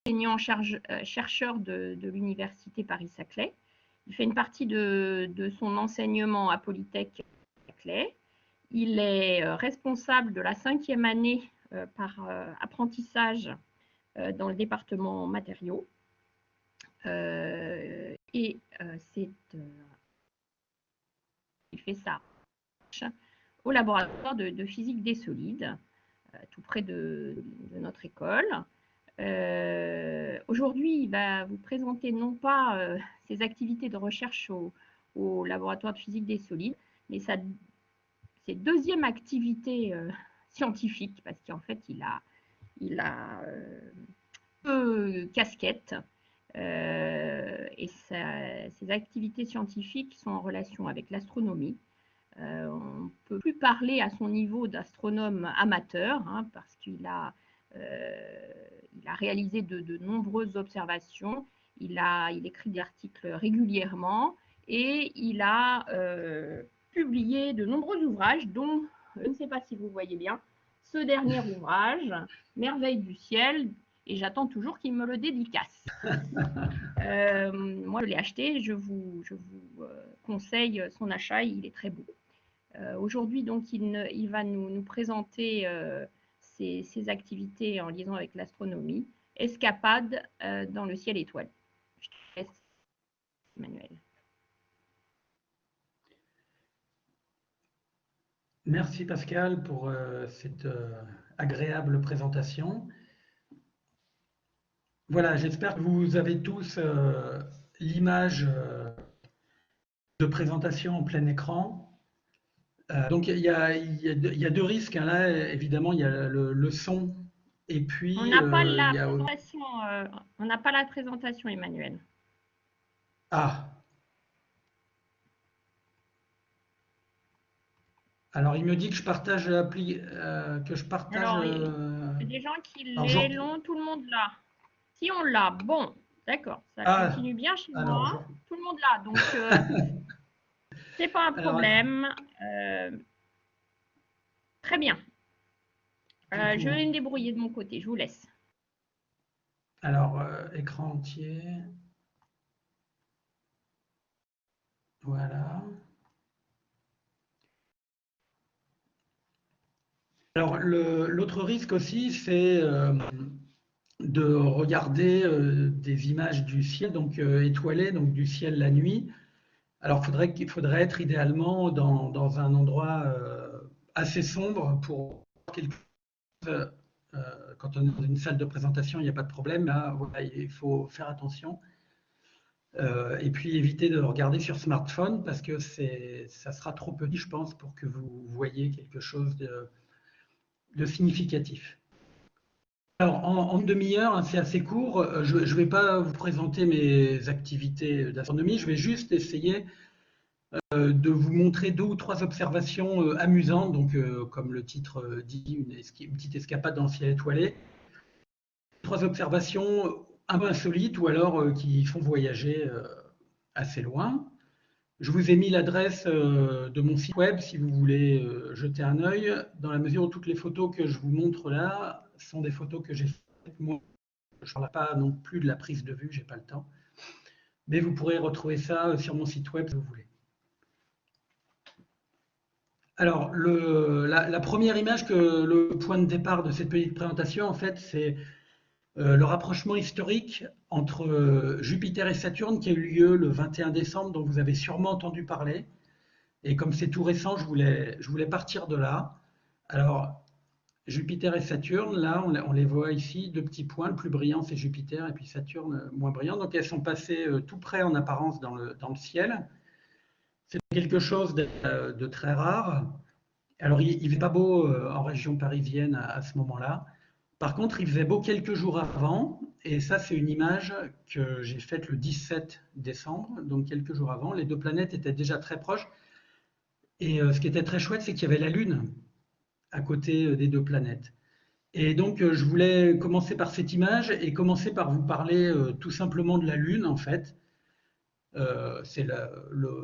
chercheur de l'université Paris-Saclay. Il fait une partie de son enseignement à Polytech Saclay. Il est responsable de la 5e année par apprentissage dans le département matériaux. Il fait ça au laboratoire de physique des solides, tout près de notre école. Aujourd'hui, il va vous présenter non pas ses activités de recherche au laboratoire de physique des solides, mais ses deuxième activité scientifique, parce qu'en fait, il a deux casquettes. Et ses activités scientifiques sont en relation avec l'astronomie. On ne peut plus parler à son niveau d'astronome amateur, hein, parce qu'il a réalisé de nombreuses observations, il écrit des articles régulièrement et il a publié de nombreux ouvrages, dont, je ne sais pas si vous voyez bien, ce dernier ouvrage, Merveilles du ciel, et j'attends toujours qu'il me le dédicace. Moi, je l'ai acheté, je vous conseille son achat, il est très beau. Aujourd'hui, donc, il va nous présenter ses activités en liaison avec l'astronomie. Escapade dans le ciel étoilé. Je te laisse, Emmanuel. Merci Pascal pour cette agréable présentation. Voilà, j'espère que vous avez tous l'image de présentation en plein écran. Donc il y a deux risques, hein, là, évidemment, il y a le son et puis on n'a pas la présentation, Emmanuel. Ah. Alors il me dit que je partage l'appli, que je partage. Alors, il y a des gens qui l'ont, tout le monde l'a. Si on l'a, bon, d'accord, ça continue bien chez moi. Tout le monde l'a, donc c'est pas un problème. Très bien. Je vais me débrouiller de mon côté, je vous laisse. Alors, écran entier. Voilà. Alors, l'autre risque aussi, c'est de regarder des images du ciel, donc étoilées, donc du ciel la nuit. Alors, il faudrait être idéalement dans un endroit assez sombre pour voir quelque chose. Quand on est dans une salle de présentation, il n'y a pas de problème. Là, voilà, il faut faire attention. Et puis éviter de regarder sur smartphone parce que ça sera trop petit, je pense, pour que vous voyez quelque chose de significatif. Alors, en demi-heure, hein, c'est assez court. Je ne vais pas vous présenter mes activités d'astronomie. Je vais juste essayer de vous montrer 2 ou 3 observations amusantes, donc comme le titre dit, une petite escapade dans le ciel étoilé. 3 observations un peu insolites ou alors qui font voyager assez loin. Je vous ai mis l'adresse de mon site web si vous voulez jeter un œil, dans la mesure où toutes les photos que je vous montre là sont des photos que j'ai faites moi. Je ne parle pas non plus de la prise de vue, je n'ai pas le temps. Mais vous pourrez retrouver ça sur mon site web si vous voulez. Alors, la première image, le point de départ de cette petite présentation, en fait, c'est le rapprochement historique entre Jupiter et Saturne qui a eu lieu le 21 décembre, dont vous avez sûrement entendu parler. Et comme c'est tout récent, je voulais partir de là. Alors, Jupiter et Saturne, là, on les voit ici, 2 petits points. Le plus brillant, c'est Jupiter, et puis Saturne, moins brillant. Donc, elles sont passées tout près en apparence dans le ciel. C'est quelque chose de très rare. Alors, il ne fait pas beau en région parisienne à ce moment-là. Par contre, il faisait beau quelques jours avant, et ça, c'est une image que j'ai faite le 17 décembre, donc quelques jours avant. Les 2 planètes étaient déjà très proches. Et ce qui était très chouette, c'est qu'il y avait la Lune à côté des 2 planètes. Et donc, je voulais commencer par cette image et commencer par vous parler tout simplement de la Lune, en fait. C'est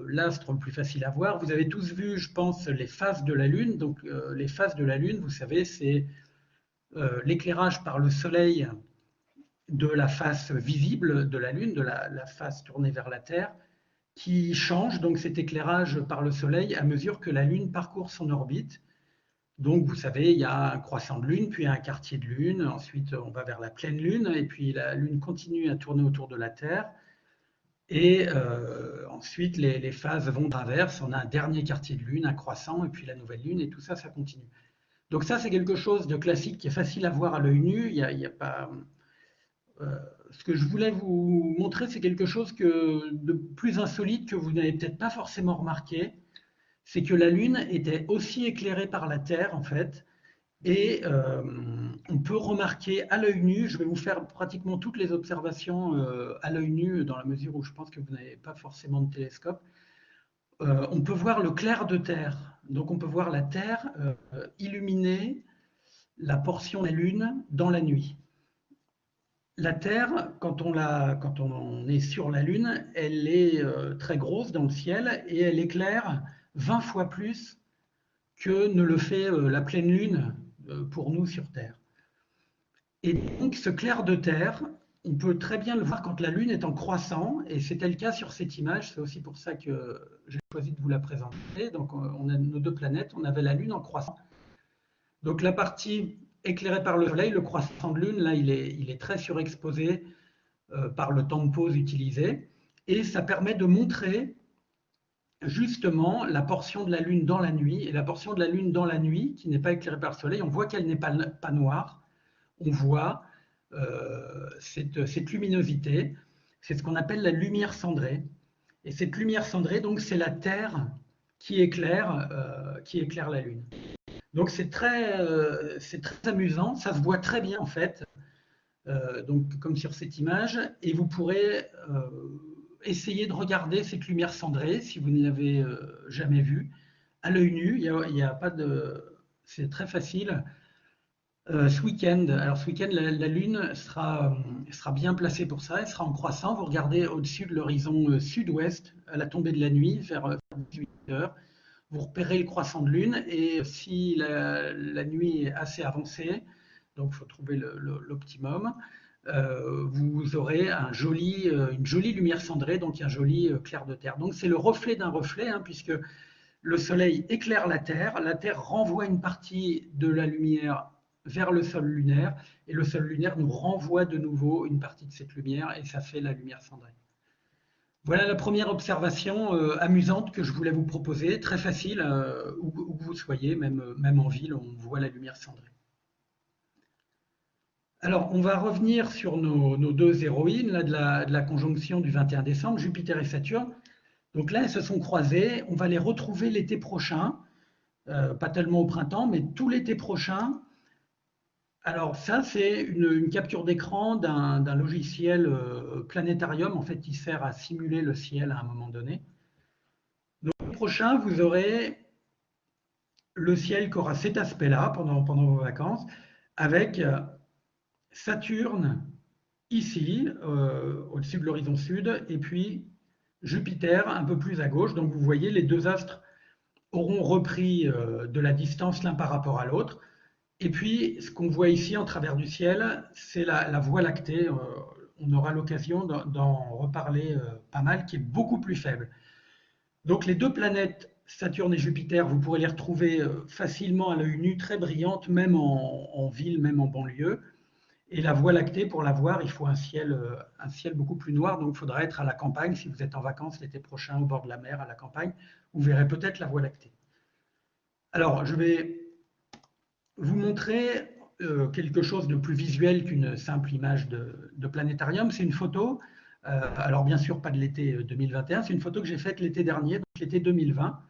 l'astre le plus facile à voir. Vous avez tous vu, je pense, les phases de la Lune. Donc, les phases de la Lune, vous savez, c'est l'éclairage par le Soleil de la face visible de la Lune, de la face tournée vers la Terre, qui change donc cet éclairage par le Soleil à mesure que la Lune parcourt son orbite. Donc, vous savez, il y a un croissant de Lune, puis un quartier de Lune, ensuite on va vers la pleine Lune, et puis la Lune continue à tourner autour de la Terre, et ensuite les phases vont d'inverse, on a un dernier quartier de Lune, un croissant, et puis la nouvelle Lune, et tout ça, ça continue. Donc ça, c'est quelque chose de classique qui est facile à voir à l'œil nu, il y a pas... ce que je voulais vous montrer, c'est quelque chose de plus insolite que vous n'avez peut-être pas forcément remarqué, c'est que la Lune était aussi éclairée par la Terre, en fait, et on peut remarquer à l'œil nu, je vais vous faire pratiquement toutes les observations à l'œil nu, dans la mesure où je pense que vous n'avez pas forcément de télescope, on peut voir le clair de Terre. Donc on peut voir la Terre illuminer la portion de la Lune dans la nuit. La Terre, quand on est sur la Lune, elle est très grosse dans le ciel et elle éclaire 20 fois plus que ne le fait la pleine Lune pour nous sur Terre. Et donc ce clair de Terre, on peut très bien le voir quand la Lune est en croissant, et c'était le cas sur cette image, c'est aussi pour ça que j'ai choisi de vous la présenter. Donc on a nos deux planètes, on avait la Lune en croissant. Donc la partie éclairée par le Soleil, le croissant de Lune, là il est très surexposé par le temps de pause utilisé, et ça permet de montrer justement la portion de la Lune dans la nuit, et la portion de la Lune dans la nuit qui n'est pas éclairée par le Soleil, on voit qu'elle n'est pas noire, on voit cette luminosité, c'est ce qu'on appelle la lumière cendrée, et cette lumière cendrée, donc c'est la Terre qui éclaire la Lune. Donc c'est très amusant, ça se voit très bien en fait, donc comme sur cette image, et vous pourrez essayer de regarder cette lumière cendrée si vous ne l'avez jamais vue à l'œil nu. Il y a pas de, c'est très facile. Ce week-end, alors ce week-end, la Lune sera bien placée pour ça. Elle sera en croissant. Vous regardez au-dessus de l'horizon sud-ouest à la tombée de la nuit, vers 18 heures. Vous repérez le croissant de Lune, et si la nuit est assez avancée, donc il faut trouver l'optimum, vous aurez une jolie lumière cendrée, donc un joli clair de Terre. Donc c'est le reflet d'un reflet, hein, puisque le Soleil éclaire la Terre renvoie une partie de la lumière vers le sol lunaire, et le sol lunaire nous renvoie de nouveau une partie de cette lumière, et ça fait la lumière cendrée. Voilà la première observation amusante que je voulais vous proposer, très facile, où que vous soyez, même en ville, on voit la lumière cendrée. Alors, on va revenir sur nos deux héroïnes là, de la conjonction du 21 décembre, Jupiter et Saturne. Donc là, elles se sont croisées, on va les retrouver l'été prochain, pas tellement au printemps, mais tout l'été prochain. Alors ça, c'est une capture d'écran d'un logiciel planétarium, en fait, qui sert à simuler le ciel à un moment donné. Donc le prochain, vous aurez le ciel qui aura cet aspect-là pendant vos vacances, avec Saturne ici, au-dessus de l'horizon sud, et puis Jupiter un peu plus à gauche. Donc vous voyez, les deux astres auront repris de la distance l'un par rapport à l'autre. Et puis, ce qu'on voit ici en travers du ciel, c'est la Voie lactée. On aura l'occasion d'en reparler pas mal, qui est beaucoup plus faible. Donc les deux planètes, Saturne et Jupiter, vous pourrez les retrouver facilement à l'œil nu, très brillantes, même en ville, même en banlieue. Et la Voie lactée, pour la voir, il faut un ciel beaucoup plus noir, donc il faudra être à la campagne. Si vous êtes en vacances l'été prochain au bord de la mer, à la campagne, vous verrez peut-être la Voie lactée. Alors, je vais vous montrer quelque chose de plus visuel qu'une simple image de planétarium. C'est une photo, alors bien sûr pas de l'été 2021, c'est une photo que j'ai faite l'été dernier, donc l'été 2020.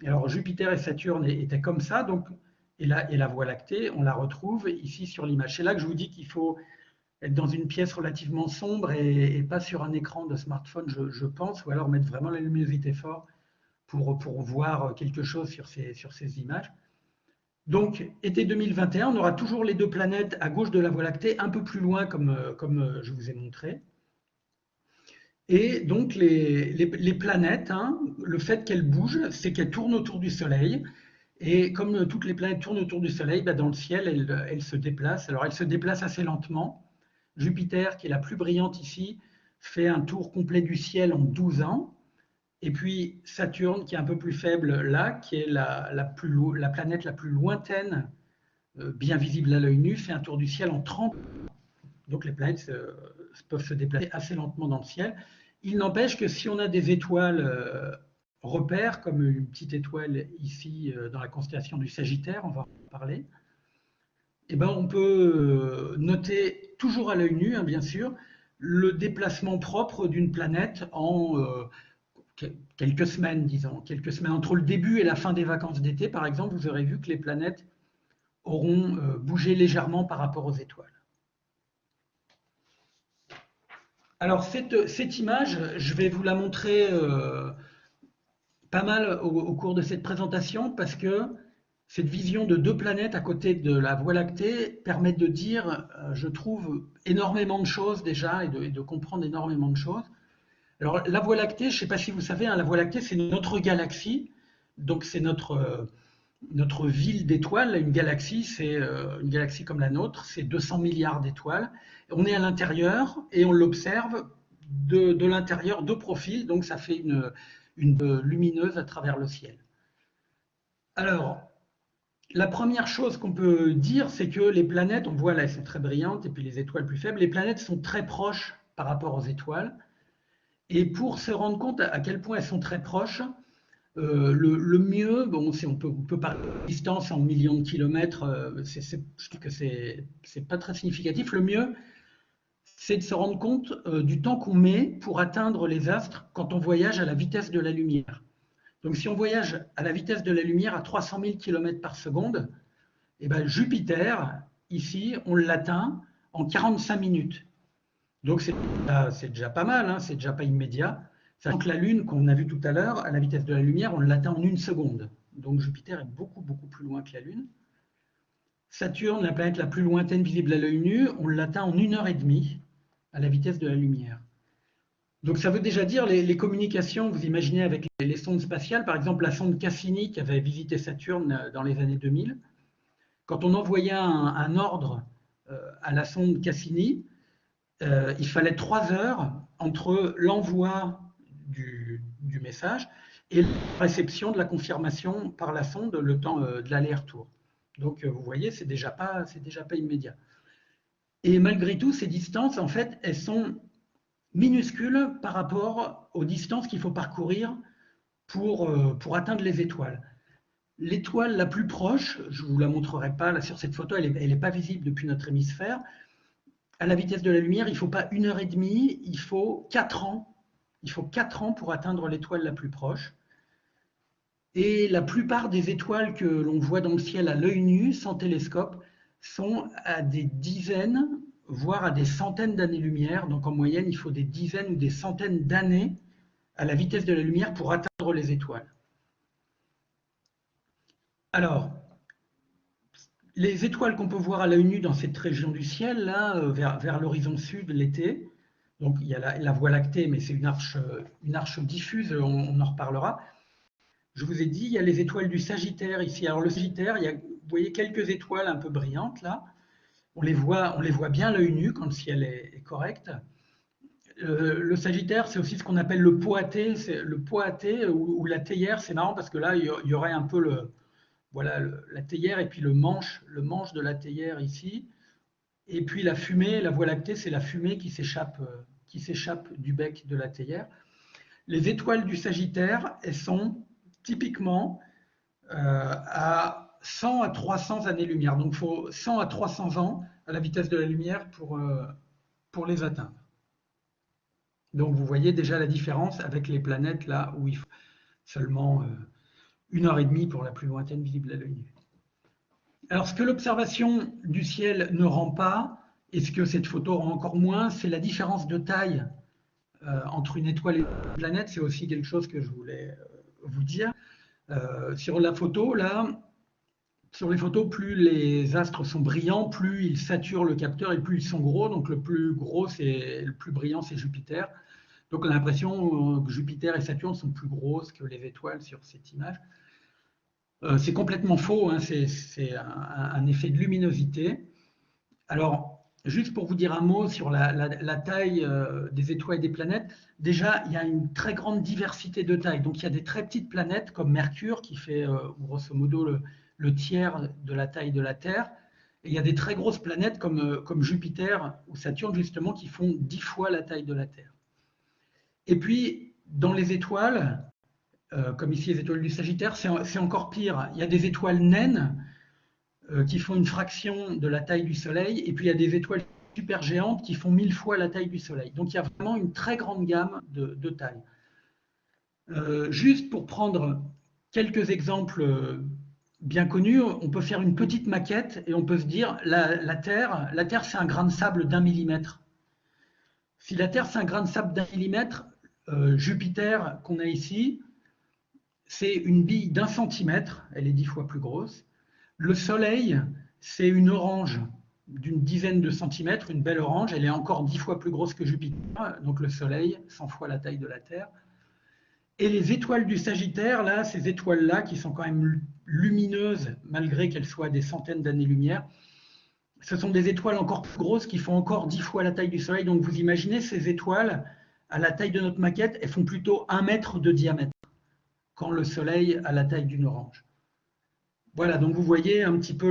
Alors Jupiter et Saturne étaient comme ça, donc, et la Voie lactée, on la retrouve ici sur l'image. C'est là que je vous dis qu'il faut être dans une pièce relativement sombre et pas sur un écran de smartphone, je pense, ou alors mettre vraiment la luminosité fort pour voir quelque chose sur ces images. Donc, été 2021, on aura toujours les deux planètes à gauche de la Voie lactée, un peu plus loin, comme je vous ai montré. Et donc, les planètes, hein, le fait qu'elles bougent, c'est qu'elles tournent autour du Soleil. Et comme toutes les planètes tournent autour du Soleil, dans le ciel, elles se déplacent. Alors, elles se déplacent assez lentement, Jupiter, qui est la plus brillante ici, fait un tour complet du ciel en 12 ans. Et puis Saturne, qui est un peu plus faible là, qui est la planète la plus lointaine, bien visible à l'œil nu, fait un tour du ciel en 30 ans. Donc les planètes peuvent se déplacer assez lentement dans le ciel. Il n'empêche que si on a des étoiles repères, comme une petite étoile ici dans la constellation du Sagittaire, on va en parler, eh ben on peut noter toujours à l'œil nu, hein, bien sûr, le déplacement propre d'une planète en quelques semaines, disons, quelques semaines entre le début et la fin des vacances d'été, par exemple, vous aurez vu que les planètes auront bougé légèrement par rapport aux étoiles. Alors cette image, je vais vous la montrer pas mal au cours de cette présentation parce que cette vision de deux planètes à côté de la Voie lactée permet de dire, je trouve, énormément de choses déjà et de comprendre énormément de choses. Alors la Voie lactée, je ne sais pas si vous savez, hein, la Voie lactée c'est notre galaxie, donc c'est notre ville d'étoiles. Une galaxie, c'est une galaxie comme la nôtre, c'est 200 milliards d'étoiles. On est à l'intérieur et on l'observe de l'intérieur de profil, donc ça fait une lumineuse à travers le ciel. Alors, la première chose qu'on peut dire, c'est que les planètes, on voit là, elles sont très brillantes, et puis les étoiles plus faibles, les planètes sont très proches par rapport aux étoiles. Et pour se rendre compte à quel point elles sont très proches, le mieux, bon, on peut parler de distance en millions de kilomètres, je trouve que c'est pas très significatif. Le mieux, c'est de se rendre compte du temps qu'on met pour atteindre les astres quand on voyage à la vitesse de la lumière. Donc si on voyage à la vitesse de la lumière à 300 000 km par seconde, eh ben, Jupiter, ici, on l'atteint en 45 minutes. Donc c'est déjà pas mal, hein, c'est déjà pas immédiat. Sachant que la Lune, qu'on a vu tout à l'heure, à la vitesse de la lumière, on l'atteint en 1 seconde. Donc Jupiter est beaucoup, beaucoup plus loin que la Lune. Saturne, la planète la plus lointaine visible à l'œil nu, on l'atteint en 1 heure et demie à la vitesse de la lumière. Donc ça veut déjà dire les communications, vous imaginez avec les sondes spatiales, par exemple la sonde Cassini qui avait visité Saturne dans les années 2000, quand on envoyait un ordre à la sonde Cassini, il fallait 3 heures entre l'envoi du message et la réception de la confirmation par la sonde, le temps de l'aller-retour. Donc vous voyez, c'est déjà pas immédiat. Et malgré tout, ces distances, en fait, elles sont minuscules par rapport aux distances qu'il faut parcourir pour atteindre les étoiles. L'étoile la plus proche, je ne vous la montrerai pas là sur cette photo, elle n'est pas visible depuis notre hémisphère. À la vitesse de la lumière, il ne faut pas 1 heure et demie, il faut 4 ans. Il faut 4 ans pour atteindre l'étoile la plus proche. Et la plupart des étoiles que l'on voit dans le ciel à l'œil nu, sans télescope, sont à des dizaines, voire à des centaines d'années-lumière. Donc en moyenne, il faut des dizaines ou des centaines d'années à la vitesse de la lumière pour atteindre les étoiles. Alors, les étoiles qu'on peut voir à l'œil nu dans cette région du ciel, là, vers l'horizon sud l'été, donc il y a la Voie lactée, mais c'est une arche diffuse, on en reparlera. Je vous ai dit, il y a les étoiles du Sagittaire ici. Alors le Sagittaire, vous voyez quelques étoiles un peu brillantes là. On les voit bien à l'œil nu quand le ciel est correct. Le Sagittaire, c'est aussi ce qu'on appelle le Poaté. Le Poaté ou la théière, c'est marrant parce que là, il y aurait un peu la théière et puis le manche de la théière ici. Et puis la fumée, la Voie lactée, c'est la fumée qui s'échappe du bec de la théière. Les étoiles du Sagittaire, elles sont typiquement à 100 à 300 années-lumière. Donc il faut 100 à 300 ans à la vitesse de la lumière pour les atteindre. Donc vous voyez déjà la différence avec les planètes là où il faut seulement 1 heure et demie pour la plus lointaine visible à l'œil nu. Alors ce que l'observation du ciel ne rend pas, et ce que cette photo rend encore moins, c'est la différence de taille entre une étoile et une planète. C'est aussi quelque chose que je voulais vous dire. Sur la photo, là, sur les photos, plus les astres sont brillants, plus ils saturent le capteur et plus ils sont gros. Donc le plus brillant, c'est Jupiter. Donc on a l'impression que Jupiter et Saturne sont plus grosses que les étoiles sur cette image. C'est complètement faux, hein, c'est un effet de luminosité. Alors, juste pour vous dire un mot sur la taille des étoiles et des planètes, déjà, il y a une très grande diversité de tailles. Donc, il y a des très petites planètes comme Mercure, qui fait grosso modo le tiers de la taille de la Terre. Et il y a des très grosses planètes comme Jupiter ou Saturne, justement, qui font 10 fois la taille de la Terre. Et puis, dans les étoiles, comme ici les étoiles du Sagittaire, c'est encore pire. Il y a des étoiles naines qui font une fraction de la taille du Soleil, et puis il y a des étoiles super géantes qui font 1000 fois la taille du Soleil. Donc il y a vraiment une très grande gamme de tailles. Juste pour prendre quelques exemples bien connus, on peut faire une petite maquette et on peut se dire la Terre c'est un grain de sable d'1 millimètre. Si la Terre c'est un grain de sable d'1 millimètre, Jupiter qu'on a ici, c'est une bille d'1 centimètre, elle est 10 fois plus grosse. Le Soleil, c'est une orange d'une dizaine de centimètres, une belle orange, elle est encore 10 fois plus grosse que Jupiter, donc le Soleil, 100 fois la taille de la Terre. Et les étoiles du Sagittaire, là, ces étoiles-là, qui sont quand même lumineuses, malgré qu'elles soient des centaines d'années-lumière, ce sont des étoiles encore plus grosses qui font encore 10 fois la taille du Soleil. Donc vous imaginez, ces étoiles, à la taille de notre maquette, elles font plutôt 1 mètre de diamètre, quand le Soleil a la taille d'une orange. Voilà, donc vous voyez un petit peu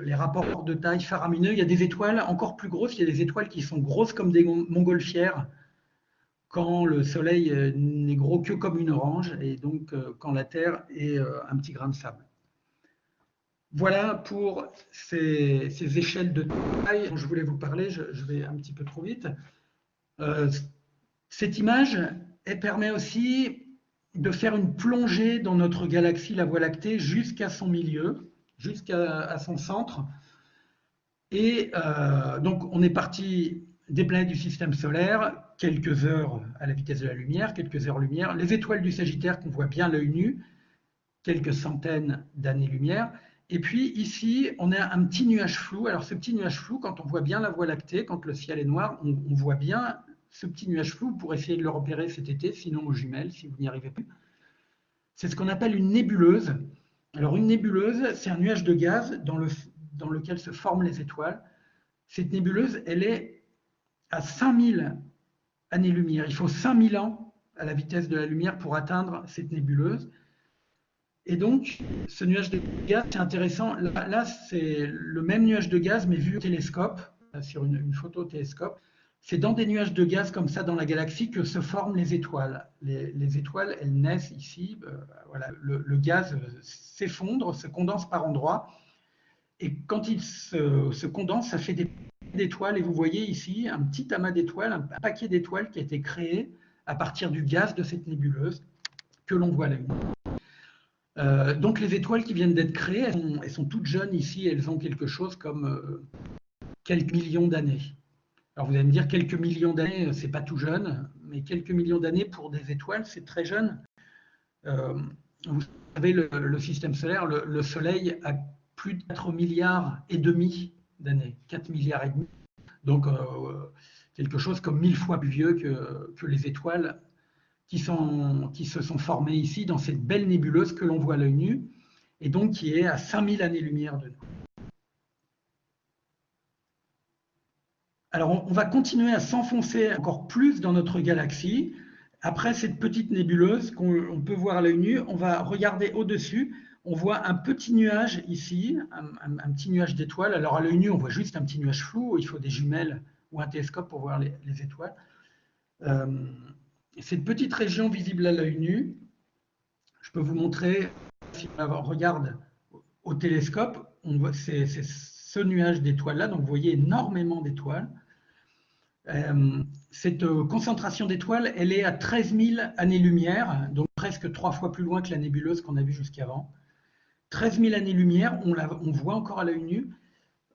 les rapports de taille faramineux. Il y a des étoiles encore plus grosses, il y a des étoiles qui sont grosses comme des montgolfières, quand le Soleil n'est gros que comme une orange, et donc quand la Terre est un petit grain de sable. Voilà pour ces échelles de taille dont je voulais vous parler. Je vais un petit peu trop vite. Cette image, elle permet aussi de faire une plongée dans notre galaxie, la Voie lactée, jusqu'à son milieu, jusqu'à son centre. Et donc, on est parti des planètes du système solaire, quelques heures à la vitesse de la lumière, quelques heures-lumière. Les étoiles du Sagittaire qu'on voit bien à l'œil nu, quelques centaines d'années-lumière. Et puis ici, on a un petit nuage flou. Alors ce petit nuage flou, quand on voit bien la Voie lactée, quand le ciel est noir, on voit bien ce petit nuage flou pour essayer de le repérer cet été, sinon aux jumelles, si vous n'y arrivez plus. C'est ce qu'on appelle une nébuleuse. Alors une nébuleuse, c'est un nuage de gaz dans lequel se forment les étoiles. Cette nébuleuse, elle est à 5000 années-lumière. Il faut 5000 ans à la vitesse de la lumière pour atteindre cette nébuleuse. Et donc, ce nuage de gaz, c'est intéressant. Là, c'est le même nuage de gaz, mais vu au télescope, sur une photo au télescope. C'est dans des nuages de gaz comme ça dans la galaxie que se forment les étoiles. Les étoiles, elles naissent ici. Voilà, le gaz s'effondre, se condense par endroits. Et quand il se condense, ça fait des d'étoiles. Et vous voyez ici un petit amas d'étoiles, un paquet d'étoiles qui a été créé à partir du gaz de cette nébuleuse que l'on voit là. Donc les étoiles qui viennent d'être créées, elles sont toutes jeunes ici, elles ont quelque chose comme quelques millions d'années. Alors vous allez me dire quelques millions d'années, c'est pas tout jeune, mais quelques millions d'années pour des étoiles, c'est très jeune. Vous savez, le système solaire, le Soleil a plus de 4 milliards et demi d'années, 4 milliards et demi. Donc quelque chose comme 1000 fois plus vieux que les étoiles qui se sont formées ici dans cette belle nébuleuse que l'on voit à l'œil nu, et donc qui est à 5000 années-lumière de nous. Alors on va continuer à s'enfoncer encore plus dans notre galaxie. Après cette petite nébuleuse qu'on peut voir à l'œil nu, on va regarder au-dessus. On voit un petit nuage ici, un petit nuage d'étoiles. Alors à l'œil nu, on voit juste un petit nuage flou. Il faut des jumelles ou un télescope pour voir les étoiles. Cette petite région visible à l'œil nu, je peux vous montrer, si on regarde au télescope, c'est ce nuage d'étoiles-là, donc vous voyez énormément d'étoiles. Cette concentration d'étoiles, elle est à 13 000 années-lumière, donc presque 3 fois plus loin que la nébuleuse qu'on a vue jusqu'avant. 13 000 années-lumière, on voit encore à l'œil nu.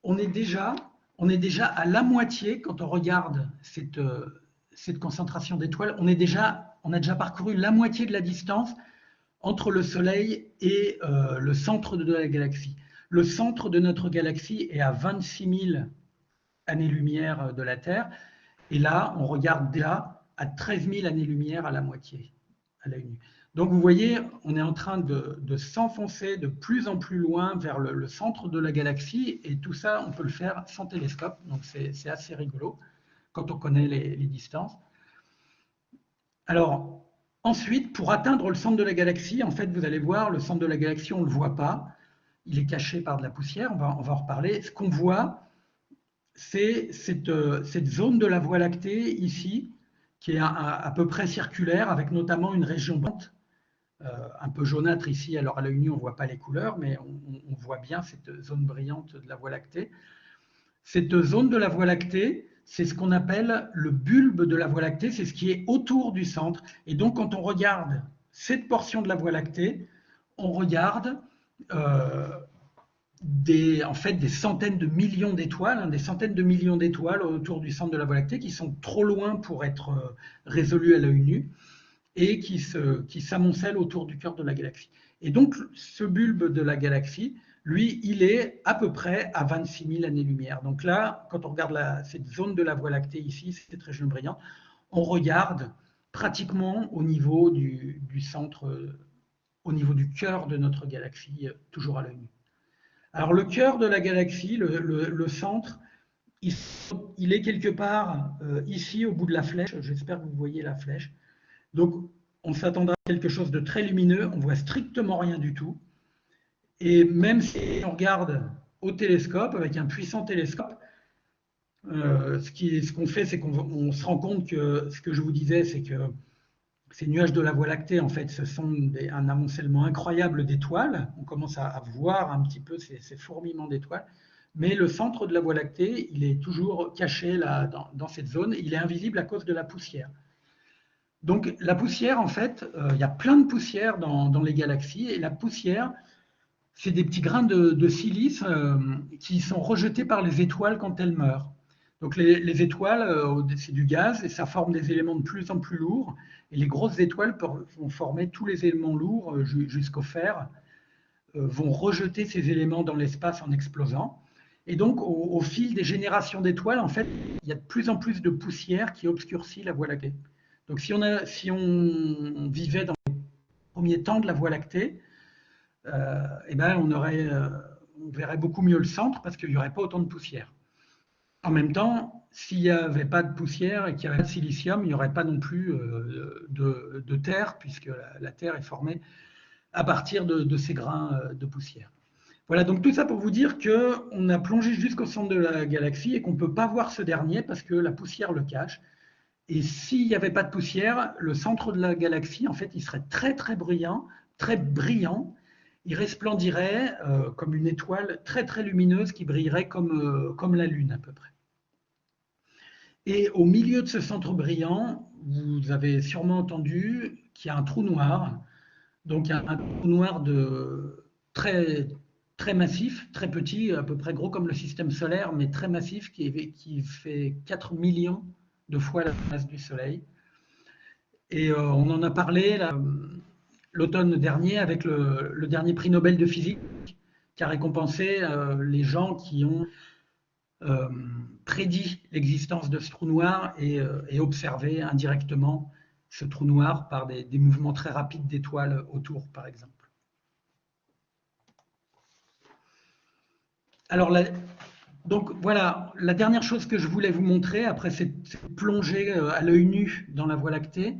On est déjà à la moitié, quand on regarde cette concentration d'étoiles, on a déjà parcouru la moitié de la distance entre le Soleil et le centre de la galaxie. Le centre de notre galaxie est à 26 000 années-lumière de la Terre, et là, on regarde déjà à 13 000 années-lumière à la moitié. à l'œil nu. Donc vous voyez, on est en train de s'enfoncer de plus en plus loin vers le centre de la galaxie, et tout ça, on peut le faire sans télescope, donc c'est assez rigolo quand on connaît les distances. Alors, ensuite, pour atteindre le centre de la galaxie, en fait, vous allez voir, le centre de la galaxie, on ne le voit pas, il est caché par de la poussière, on va en reparler. Ce qu'on voit, c'est cette zone de la Voie lactée ici, qui est à peu près circulaire, avec notamment une région brillante, un peu jaunâtre ici. Alors à l'œil nu, on ne voit pas les couleurs, mais on voit bien cette zone brillante de la Voie lactée. Cette zone de la Voie lactée, c'est ce qu'on appelle le bulbe de la Voie lactée, c'est ce qui est autour du centre. Et donc quand on regarde cette portion de la Voie lactée, on regarde en fait, des centaines de millions d'étoiles, des centaines de millions d'étoiles autour du centre de la Voie lactée qui sont trop loin pour être résolues à l'œil nu et qui s'amoncellent autour du cœur de la galaxie. Et donc, ce bulbe de la galaxie, lui, il est à peu près à 26 000 années-lumière. Donc là, quand on regarde cette zone de la Voie lactée ici, cette région brillante, on regarde pratiquement au niveau du centre, au niveau du cœur de notre galaxie, toujours à l'œil nu. Alors le cœur de la galaxie, le centre, il est quelque part ici au bout de la flèche. J'espère que vous voyez la flèche. Donc on s'attendra à quelque chose de très lumineux. On voit strictement rien du tout. Et même si on regarde au télescope, avec un puissant télescope, ce qu'on fait, c'est qu'on se rend compte que ce que je vous disais, c'est que ces nuages de la Voie lactée, en fait, ce sont un amoncellement incroyable d'étoiles. On commence à voir un petit peu ces fourmillements d'étoiles. Mais le centre de la Voie lactée, il est toujours caché là, dans cette zone. Il est invisible à cause de la poussière. Donc la poussière, en fait, il y a plein de poussière dans les galaxies. Et la poussière, c'est des petits grains de silice qui sont rejetés par les étoiles quand elles meurent. Donc les étoiles, c'est du gaz et ça forme des éléments de plus en plus lourds. Et les grosses étoiles vont former tous les éléments lourds jusqu'au fer, vont rejeter ces éléments dans l'espace en explosant. Et donc, au fil des générations d'étoiles, en fait, il y a de plus en plus de poussière qui obscurcit la Voie lactée. Donc, si on vivait dans les premiers temps de la Voie lactée, eh ben, on verrait beaucoup mieux le centre parce qu'il n'y aurait pas autant de poussière. En même temps, s'il n'y avait pas de poussière et qu'il n'y avait pas de silicium, il n'y aurait pas non plus de terre, puisque la terre est formée à partir de ces grains de poussière. Voilà, donc tout ça pour vous dire qu'on a plongé jusqu'au centre de la galaxie et qu'on ne peut pas voir ce dernier parce que la poussière le cache. Et s'il n'y avait pas de poussière, le centre de la galaxie, en fait, il serait très très brillant, il resplendirait comme une étoile très très lumineuse qui brillerait comme la Lune à peu près. Et au milieu de ce centre brillant, vous avez sûrement entendu qu'il y a un trou noir. Donc un trou noir très, très massif, très petit, à peu près gros comme le système solaire, mais très massif, qui fait 4 millions de fois la masse du Soleil. Et on en a parlé l'automne dernier avec le dernier prix Nobel de physique, qui a récompensé les gens qui ont prédit l'existence de ce trou noir et observé indirectement ce trou noir par des mouvements très rapides d'étoiles autour, par exemple. Alors, donc voilà, la dernière chose que je voulais vous montrer après cette plongée à l'œil nu dans la Voie lactée,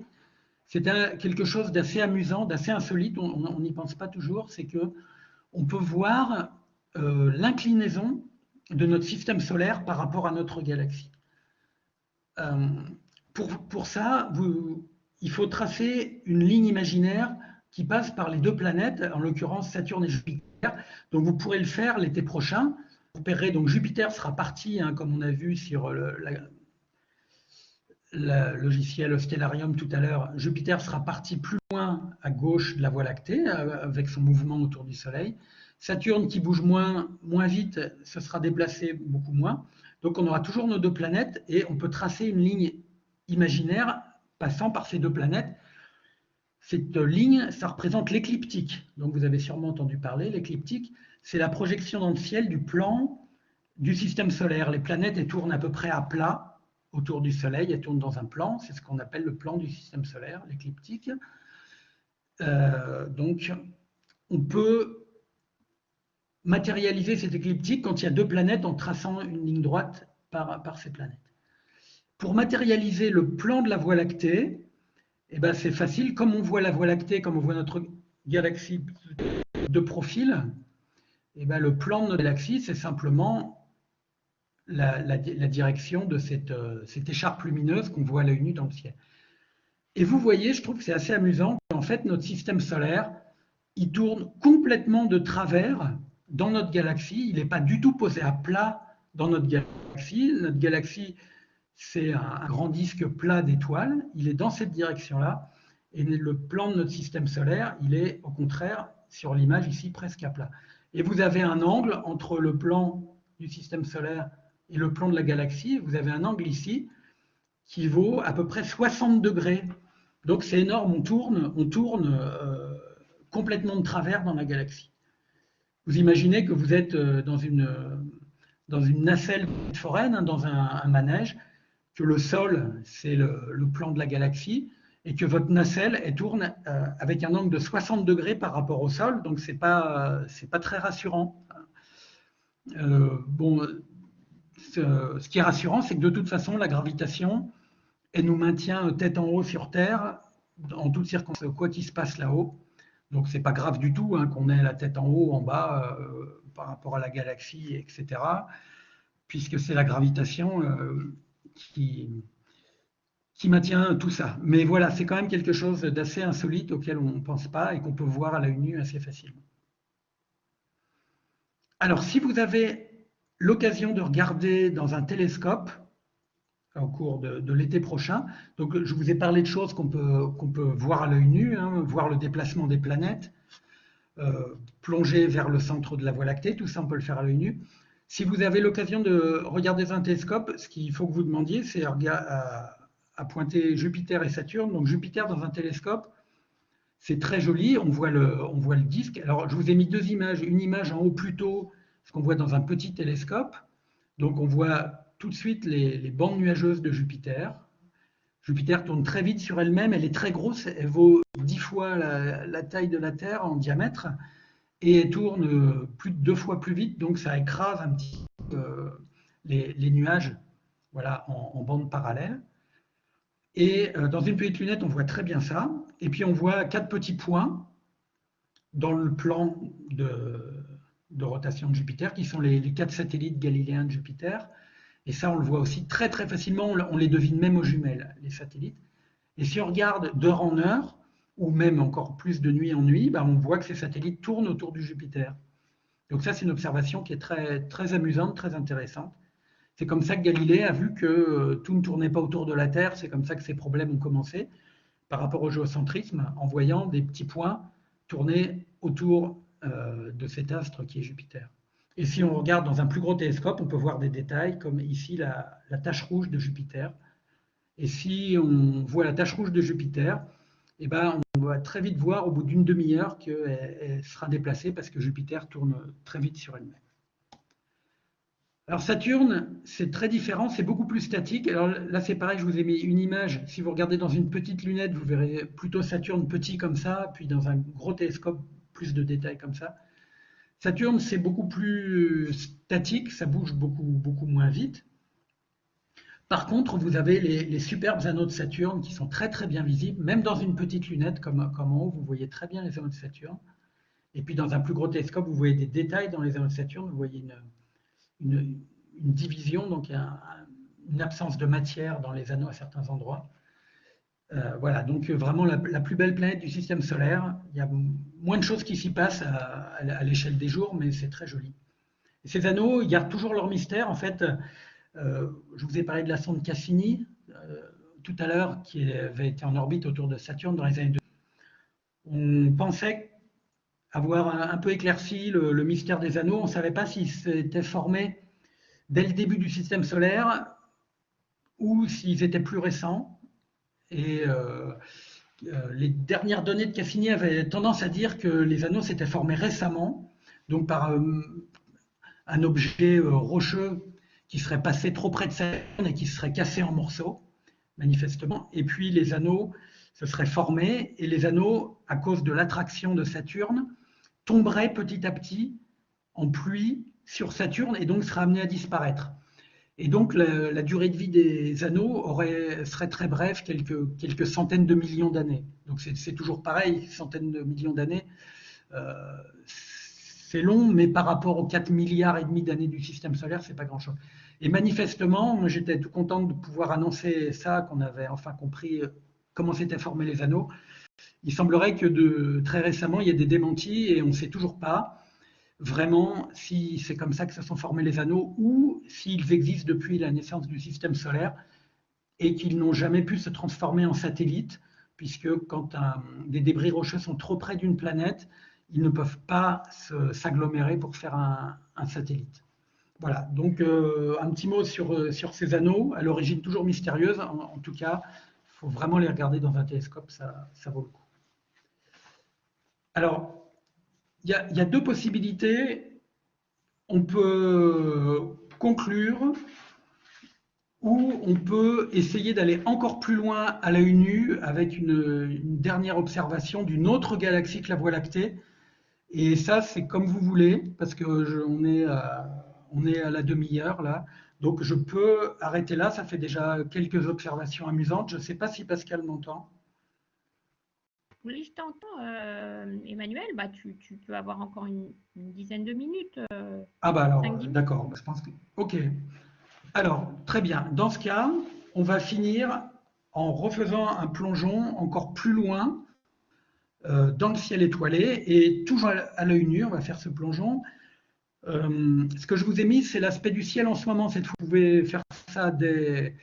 c'est quelque chose d'assez amusant, d'assez insolite, on n'y pense pas toujours, c'est que on peut voir l'inclinaison de notre système solaire par rapport à notre galaxie. Pour ça, il faut tracer une ligne imaginaire qui passe par les deux planètes, en l'occurrence Saturne et Jupiter. Donc vous pourrez le faire l'été prochain. Vous verrez, donc Jupiter sera parti, comme on a vu sur le logiciel Stellarium tout à l'heure. Jupiter sera parti plus loin à gauche de la Voie lactée, avec son mouvement autour du Soleil. Saturne, qui bouge moins vite, se sera déplacé beaucoup moins. Donc on aura toujours nos deux planètes et on peut tracer une ligne imaginaire passant par ces deux planètes. Cette ligne, ça représente l'écliptique. Donc vous avez sûrement entendu parler. L'écliptique, c'est la projection dans le ciel du plan du système solaire. Les planètes, elles tournent à peu près à plat autour du Soleil, elles tournent dans un plan. C'est ce qu'on appelle le plan du système solaire, l'écliptique. donc, on peut matérialiser cette écliptique quand il y a deux planètes en traçant une ligne droite par ces planètes. Pour matérialiser le plan de la Voie lactée, eh ben c'est facile. Comme on voit la Voie lactée, comme on voit notre galaxie de profil, eh ben le plan de notre galaxie, c'est simplement la direction de cette écharpe lumineuse qu'on voit à l'œil nu dans le ciel. Et vous voyez, je trouve que c'est assez amusant, qu'en fait, notre système solaire, il tourne complètement de travers dans notre galaxie. Il n'est pas du tout posé à plat dans notre galaxie. Notre galaxie, c'est un grand disque plat d'étoiles. Il est dans cette direction-là. Et le plan de notre système solaire, il est au contraire, sur l'image ici, presque à plat. Et vous avez un angle entre le plan du système solaire et le plan de la galaxie. Vous avez un angle ici qui vaut à peu près 60 degrés. Donc c'est énorme, on tourne complètement de travers dans la galaxie. Vous imaginez que vous êtes dans une nacelle foraine, dans un manège, que le sol, c'est le plan de la galaxie, et que votre nacelle, elle tourne avec un angle de 60 degrés par rapport au sol, donc c'est pas très rassurant. Bon, ce qui est rassurant, c'est que de toute façon, la gravitation, elle nous maintient tête en haut sur Terre, en toutes circonstances, quoi qu'il se passe là-haut. Donc, c'est pas grave du tout hein, qu'on ait la tête en haut, en bas, par rapport à la galaxie, etc. Puisque c'est la gravitation qui maintient tout ça. Mais voilà, c'est quand même quelque chose d'assez insolite auquel on ne pense pas et qu'on peut voir à l'œil nu assez facilement. Alors, si vous avez l'occasion de regarder dans un télescope, au cours de l'été prochain. Donc, je vous ai parlé de choses qu'on peut voir à l'œil nu, hein, voir le déplacement des planètes, plonger vers le centre de la Voie lactée, tout ça on peut le faire à l'œil nu. Si vous avez l'occasion de regarder un télescope, ce qu'il faut que vous demandiez, c'est à pointer Jupiter et Saturne. Donc Jupiter dans un télescope, c'est très joli, on voit le disque. Alors je vous ai mis deux images, une image en haut plutôt, ce qu'on voit dans un petit télescope. Donc on voit tout de suite les bandes nuageuses de Jupiter. Jupiter tourne très vite sur elle-même, elle est très grosse, elle vaut 10 fois la taille de la Terre en diamètre, et elle tourne plus de 2 fois plus vite, donc ça écrase un petit peu les nuages voilà, en bande parallèle. Et dans une petite lunette, on voit très bien ça. Et puis on voit 4 petits points dans le plan de rotation de Jupiter, qui sont les 4 satellites galiléens de Jupiter. Et ça, on le voit aussi très très facilement, on les devine même aux jumelles, les satellites. Et si on regarde d'heure en heure, ou même encore plus de nuit en nuit, ben on voit que ces satellites tournent autour du Jupiter. Donc ça, c'est une observation qui est très, très amusante, très intéressante. C'est comme ça que Galilée a vu que tout ne tournait pas autour de la Terre, c'est comme ça que ces problèmes ont commencé, par rapport au géocentrisme, en voyant des petits points tourner autour de cet astre qui est Jupiter. Et si on regarde dans un plus gros télescope, on peut voir des détails comme ici la tache rouge de Jupiter. Et si on voit la tache rouge de Jupiter, eh ben, on va très vite voir au bout d'une demi-heure qu'elle sera déplacée parce que Jupiter tourne très vite sur elle-même. Alors Saturne, c'est très différent, c'est beaucoup plus statique. Alors là, c'est pareil, je vous ai mis une image. Si vous regardez dans une petite lunette, vous verrez plutôt Saturne petit comme ça, puis dans un gros télescope, plus de détails comme ça. Saturne, c'est beaucoup plus statique, ça bouge beaucoup moins vite. Par contre, vous avez les superbes anneaux de Saturne qui sont très très bien visibles, même dans une petite lunette comme en haut, vous voyez très bien les anneaux de Saturne. Et puis dans un plus gros télescope, vous voyez des détails dans les anneaux de Saturne, vous voyez une division, donc une absence de matière dans les anneaux à certains endroits. Voilà, donc vraiment la plus belle planète du système solaire. Il y a moins de choses qui s'y passent à l'échelle des jours, mais c'est très joli. Et ces anneaux, ils gardent toujours leur mystère. En fait, je vous ai parlé de la sonde Cassini tout à l'heure, qui avait été en orbite autour de Saturne dans les années 2000. On pensait avoir un peu éclairci le mystère des anneaux. On ne savait pas s'ils s'étaient formés dès le début du système solaire ou s'ils étaient plus récents. Et les dernières données de Cassini avaient tendance à dire que les anneaux s'étaient formés récemment, donc par un objet rocheux qui serait passé trop près de Saturne et qui se serait cassé en morceaux, manifestement. Et puis les anneaux se seraient formés et les anneaux, à cause de l'attraction de Saturne, tomberaient petit à petit en pluie sur Saturne et donc seraient amenés à disparaître. Et donc la durée de vie des anneaux serait très brève, quelques centaines de millions d'années. Donc c'est toujours pareil, centaines de millions d'années, c'est long, mais par rapport aux 4 milliards et demi d'années du système solaire, c'est pas grand-chose. Et manifestement, moi j'étais tout content de pouvoir annoncer ça, qu'on avait enfin compris comment s'étaient formés les anneaux. Il semblerait que très récemment, il y ait des démentis et on ne sait toujours pas vraiment si c'est comme ça que se sont formés les anneaux ou s'ils existent depuis la naissance du système solaire et qu'ils n'ont jamais pu se transformer en satellites, puisque quand des débris rocheux sont trop près d'une planète, ils ne peuvent pas s'agglomérer pour faire un satellite. Voilà, donc un petit mot sur ces anneaux, à l'origine toujours mystérieuse, en tout cas, il faut vraiment les regarder dans un télescope, ça vaut le coup. Alors, il y a deux possibilités. On peut conclure ou on peut essayer d'aller encore plus loin à l'œil nu avec une dernière observation d'une autre galaxie que la Voie lactée. Et ça, c'est comme vous voulez, parce qu'on est à la demi-heure là. Donc je peux arrêter là, ça fait déjà quelques observations amusantes. Je ne sais pas si Pascal m'entend. Oui, je t'entends, Emmanuel. Bah, tu peux avoir encore une dizaine de minutes, Ah bah alors, 5-10 minutes. d'accord, je pense que... Ok. Alors, très bien. Dans ce cas, on va finir en refaisant un plongeon encore plus loin dans le ciel étoilé et toujours à l'œil nu, on va faire ce plongeon. Ce que je vous ai mis, c'est l'aspect du ciel en ce moment. Vous pouvez faire ça dès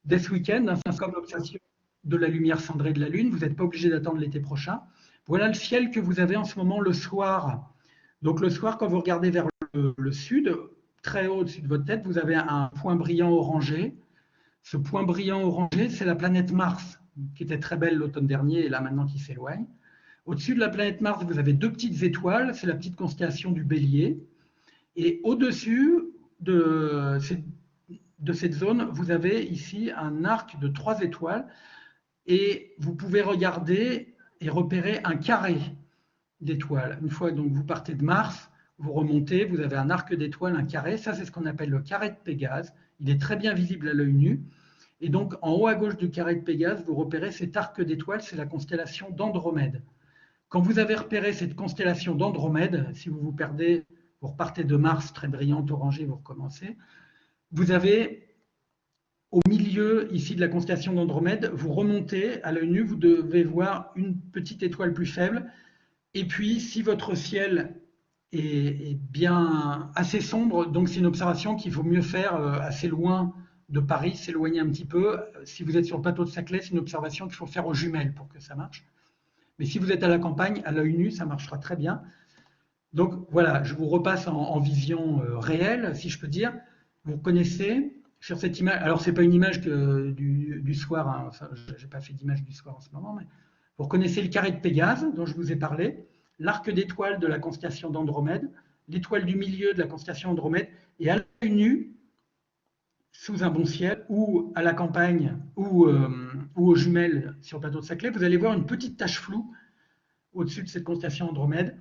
ce week-end. C'est comme l'observation de la lumière cendrée de la Lune. Vous n'êtes pas obligé d'attendre l'été prochain. Voilà le ciel que vous avez en ce moment le soir. Donc le soir, quand vous regardez vers le sud, très haut au-dessus de votre tête, vous avez un point brillant orangé. Ce point brillant orangé, c'est la planète Mars, qui était très belle l'automne dernier et là maintenant qui s'éloigne. Au-dessus de la planète Mars, vous avez deux petites étoiles, c'est la petite constellation du Bélier. Et au-dessus de cette zone, vous avez ici un arc de 3 étoiles et vous pouvez regarder et repérer un carré d'étoiles. Une fois donc vous partez de Mars, vous remontez, vous avez un arc d'étoiles, un carré. Ça, c'est ce qu'on appelle le carré de Pégase. Il est très bien visible à l'œil nu. Et donc, en haut à gauche du carré de Pégase, vous repérez cet arc d'étoiles, c'est la constellation d'Andromède. Quand vous avez repéré cette constellation d'Andromède, si vous vous perdez, vous repartez de Mars, très brillante, orangée, vous recommencez. Vous avez au milieu ici de la constellation d'Andromède, vous remontez à l'œil nu, vous devez voir une petite étoile plus faible. Et puis, si votre ciel est bien assez sombre, donc c'est une observation qu'il vaut mieux faire assez loin de Paris, s'éloigner un petit peu. Si vous êtes sur le plateau de Saclay, c'est une observation qu'il faut faire aux jumelles pour que ça marche. Mais si vous êtes à la campagne, à l'œil nu, ça marchera très bien. Donc voilà, je vous repasse en vision réelle, si je peux dire. Vous connaissez sur cette image, alors c'est pas une image du soir, hein, enfin, j'ai pas fait d'image du soir en ce moment, mais vous reconnaissez le carré de Pégase dont je vous ai parlé, l'arc d'étoiles de la constellation d'Andromède, l'étoile du milieu de la constellation Andromède, et à l'œil nu, sous un bon ciel, ou à la campagne, ou aux jumelles sur le plateau de Saclay, vous allez voir une petite tache floue au-dessus de cette constellation Andromède.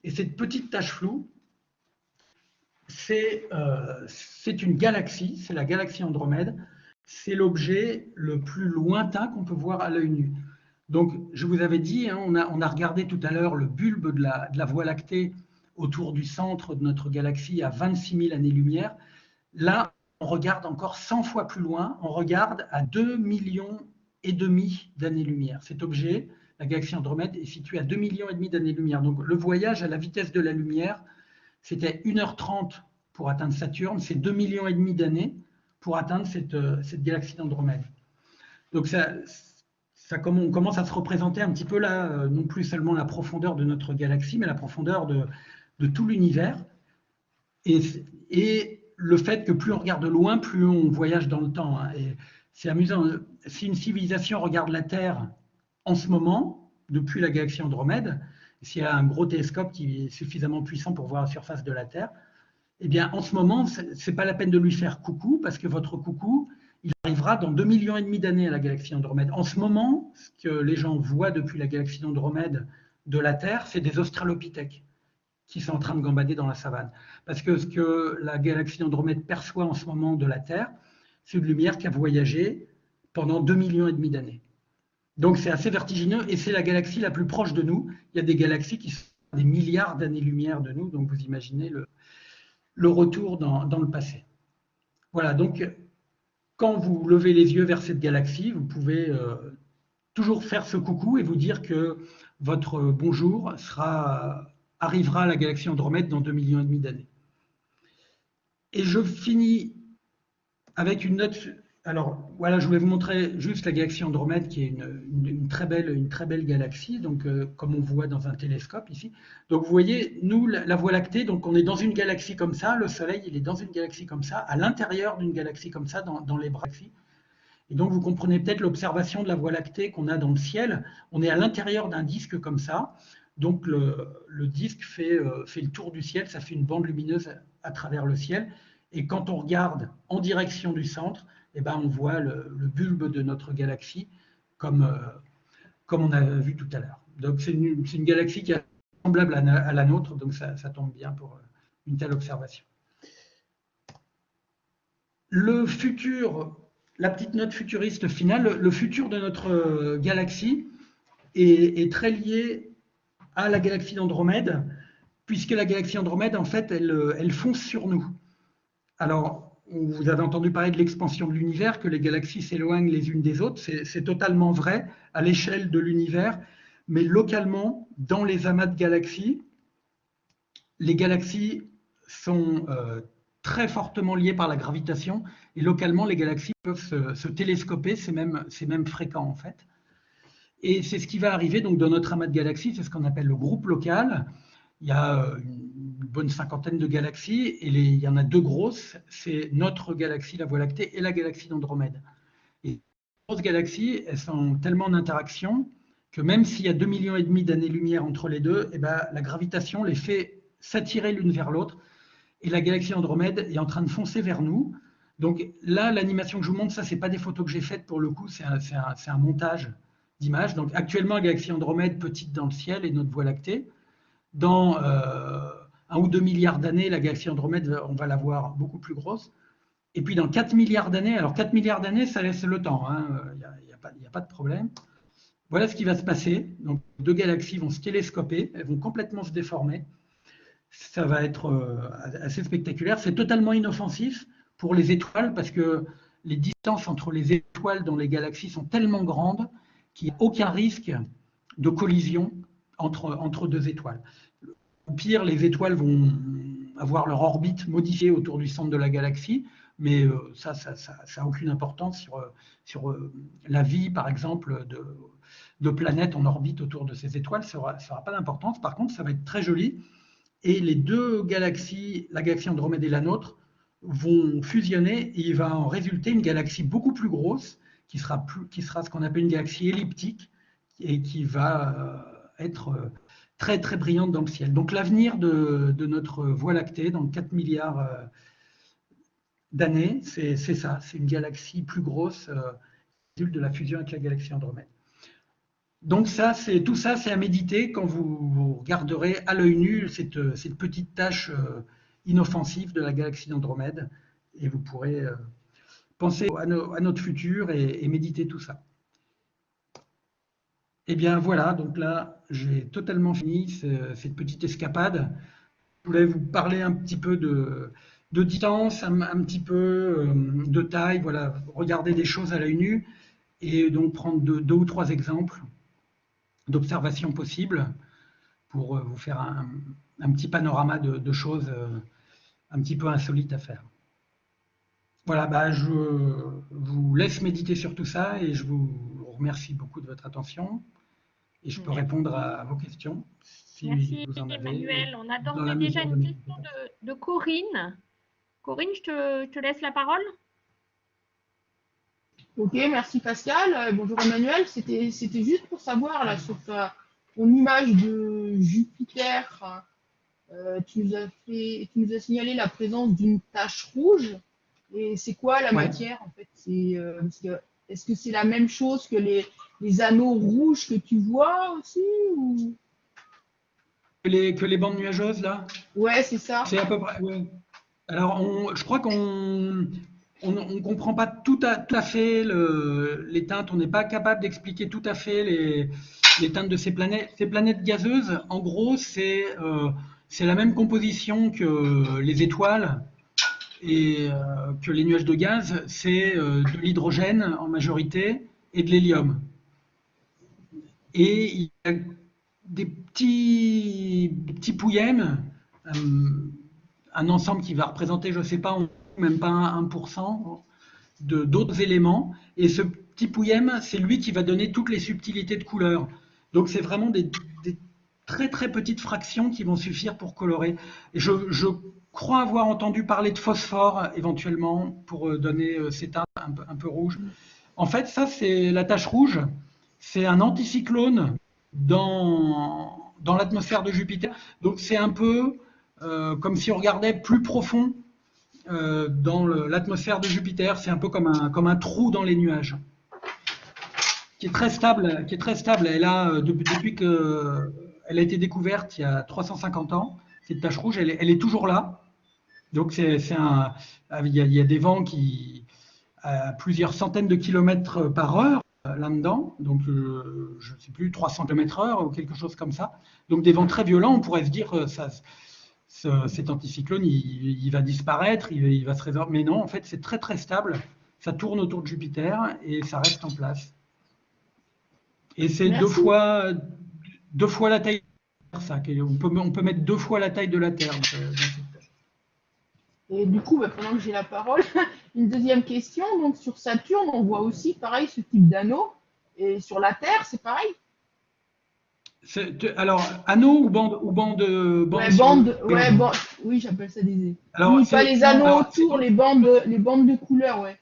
Et cette petite tache floue, c'est une galaxie, c'est la galaxie Andromède. C'est l'objet le plus lointain qu'on peut voir à l'œil nu. Donc, je vous avais dit, hein, on a regardé tout à l'heure le bulbe de la Voie lactée autour du centre de notre galaxie à 26 000 années-lumière. Là, on regarde encore 100 fois plus loin, on regarde à 2,5 millions d'années-lumière. Cet objet, la galaxie Andromède, est située à 2,5 millions d'années-lumière. Donc le voyage à la vitesse de la lumière, c'était 1h30 pour atteindre Saturne, c'est 2,5 millions d'années pour atteindre cette galaxie d'Andromède. Donc on commence à se représenter un petit peu là, non plus seulement la profondeur de notre galaxie, mais la profondeur de tout l'univers. Et le fait que plus on regarde loin, plus on voyage dans le temps. Hein. Et c'est amusant. Si une civilisation regarde la Terre en ce moment, depuis la galaxie Andromède, s'il y a un gros télescope qui est suffisamment puissant pour voir la surface de la Terre, eh bien, en ce moment, ce n'est pas la peine de lui faire coucou, parce que votre coucou, il arrivera dans 2,5 millions d'années à la galaxie Andromède. En ce moment, ce que les gens voient depuis la galaxie d'Andromède de la Terre, c'est des australopithèques qui sont en train de gambader dans la savane. Parce que ce que la galaxie d'Andromède perçoit en ce moment de la Terre, c'est une lumière qui a voyagé pendant 2,5 millions d'années. Donc c'est assez vertigineux et c'est la galaxie la plus proche de nous. Il y a des galaxies qui sont à des milliards d'années-lumière de nous, donc vous imaginez le retour dans le passé. Voilà, donc quand vous levez les yeux vers cette galaxie, vous pouvez toujours faire ce coucou et vous dire que votre bonjour arrivera à la galaxie Andromède dans 2,5 millions d'années. Et je finis avec une note. Alors voilà, je voulais vous montrer juste la galaxie Andromède, qui est une très belle galaxie, donc comme on voit dans un télescope ici. Donc vous voyez, nous, la Voie lactée, donc on est dans une galaxie comme ça, le Soleil, il est dans une galaxie comme ça, à l'intérieur d'une galaxie comme ça, dans les bras. Et donc vous comprenez peut-être l'observation de la Voie lactée qu'on a dans le ciel. On est à l'intérieur d'un disque comme ça, donc le disque fait le tour du ciel, ça fait une bande lumineuse à travers le ciel. Et quand on regarde en direction du centre, eh ben, on voit le bulbe de notre galaxie, comme on a vu tout à l'heure. Donc c'est une galaxie qui est semblable à la nôtre, donc ça tombe bien pour une telle observation. Le futur, la petite note futuriste finale, le futur de notre galaxie est très lié à la galaxie d'Andromède, puisque la galaxie Andromède, en fait, elle fonce sur nous. Alors, vous avez entendu parler de l'expansion de l'univers, que les galaxies s'éloignent les unes des autres. C'est totalement vrai à l'échelle de l'univers, mais localement, dans les amas de galaxies, les galaxies sont très fortement liées par la gravitation, et localement, les galaxies peuvent se télescoper, c'est même fréquent en fait. Et c'est ce qui va arriver donc dans notre amas de galaxies, c'est ce qu'on appelle le groupe local. Il y a une bonne cinquantaine de galaxies et il y en a deux grosses, c'est notre galaxie, la Voie lactée, et la galaxie d'Andromède. Et les grosses galaxies, elles sont tellement en interaction que même s'il y a 2,5 millions d'années-lumière entre les deux, eh ben, la gravitation les fait s'attirer l'une vers l'autre. Et la galaxie Andromède est en train de foncer vers nous. Donc là, l'animation que je vous montre, ça, ce n'est pas des photos que j'ai faites pour le coup, c'est un montage d'images. Donc actuellement, la galaxie Andromède, petite dans le ciel, et notre Voie lactée. Dans 1 ou 2 milliards d'années, la galaxie Andromède, on va la voir beaucoup plus grosse. Et puis dans 4 milliards d'années, alors 4 milliards d'années, ça laisse le temps, il n'y a pas de problème. Voilà ce qui va se passer. Donc, deux galaxies vont se télescoper, elles vont complètement se déformer. Ça va être assez spectaculaire. C'est totalement inoffensif pour les étoiles parce que les distances entre les étoiles dans les galaxies sont tellement grandes qu'il n'y a aucun risque de collision entre deux étoiles. Au pire, les étoiles vont avoir leur orbite modifiée autour du centre de la galaxie, mais ça n'a aucune importance sur la vie, par exemple, de planètes en orbite autour de ces étoiles. Ça n'aura pas d'importance. Par contre, ça va être très joli. Et les deux galaxies, la galaxie Andromède et la nôtre, vont fusionner et il va en résulter une galaxie beaucoup plus grosse qui sera ce qu'on appelle une galaxie elliptique et qui va être très très brillante dans le ciel. Donc l'avenir de notre Voie lactée dans 4 milliards d'années, c'est ça, c'est une galaxie plus grosse de la fusion avec la galaxie Andromède. Donc tout ça, c'est à méditer quand vous regarderez à l'œil nu cette petite tache inoffensive de la galaxie d'Andromède et vous pourrez penser à notre futur et méditer tout ça. Et bien voilà, donc là, j'ai totalement fini cette petite escapade. Je voulais vous parler un petit peu de distance, un petit peu de taille, voilà, regarder des choses à l'œil nu et donc prendre deux ou trois exemples d'observations possibles pour vous faire un petit panorama de choses un petit peu insolites à faire. Voilà, bah, je vous laisse méditer sur tout ça et je vous remercie beaucoup de votre attention et je peux répondre à vos questions si Merci vous en avez. Emmanuel. On a Dans d'ores la et déjà mesure une de question de Corinne. Corinne, je te laisse la parole. Ok, merci Pascal. Bonjour Emmanuel. C'était juste pour savoir là sur ton image de Jupiter, tu nous as signalé la présence d'une tache rouge. Et c'est quoi la Ouais. matière en fait? Est-ce que c'est la même chose que les anneaux rouges que tu vois aussi ou... Que les bandes nuageuses, là, Ouais, c'est ça. c'est à peu près. Ouais. Alors, je crois qu'on comprend pas tout à fait les teintes. On n'est pas capable d'expliquer tout à fait les teintes de ces planètes. Ces planètes gazeuses, en gros, c'est la même composition que les étoiles et que les nuages de gaz. C'est de l'hydrogène en majorité et de l'hélium. Et il y a des petits pouillèmes, un ensemble qui va représenter, je ne sais pas, même pas 1% de d'autres éléments. Et ce petit pouillème, c'est lui qui va donner toutes les subtilités de couleur. Donc c'est vraiment des très très petites fractions qui vont suffire pour colorer. Et je crois avoir entendu parler de phosphore éventuellement pour donner ces teintes un peu rouges. En fait, ça c'est la tache rouge. C'est un anticyclone dans l'atmosphère de Jupiter. Donc c'est un peu comme si on regardait plus profond dans l'atmosphère de Jupiter. C'est un peu comme un trou dans les nuages, qui est très stable, qui est très stable. Elle a, depuis qu'elle a été découverte il y a 350 ans, cette tache rouge, elle est toujours là. Donc il y a des vents qui à plusieurs centaines de kilomètres par heure là-dedans, donc je ne sais plus, 300 km/h ou quelque chose comme ça. Donc des vents très violents, on pourrait se dire cet anticyclone, il va disparaître, il va se résorber. Mais non, en fait, c'est très très stable. Ça tourne autour de Jupiter et ça reste en place. Et c'est Merci. deux fois la taille de la Terre, ça. On peut mettre 2 fois la taille de la Terre dans cette tâche. Et du coup, bah, pendant que j'ai la parole, une deuxième question. Donc sur Saturne, on voit aussi pareil ce type d'anneau. Et sur la Terre, c'est pareil. Alors, anneau ou bande Ouais, sur bande, le ouais, globe? oui, j'appelle ça des. Alors, Oui, pas les non, anneaux alors, autour, les bandes de couleur, ouais.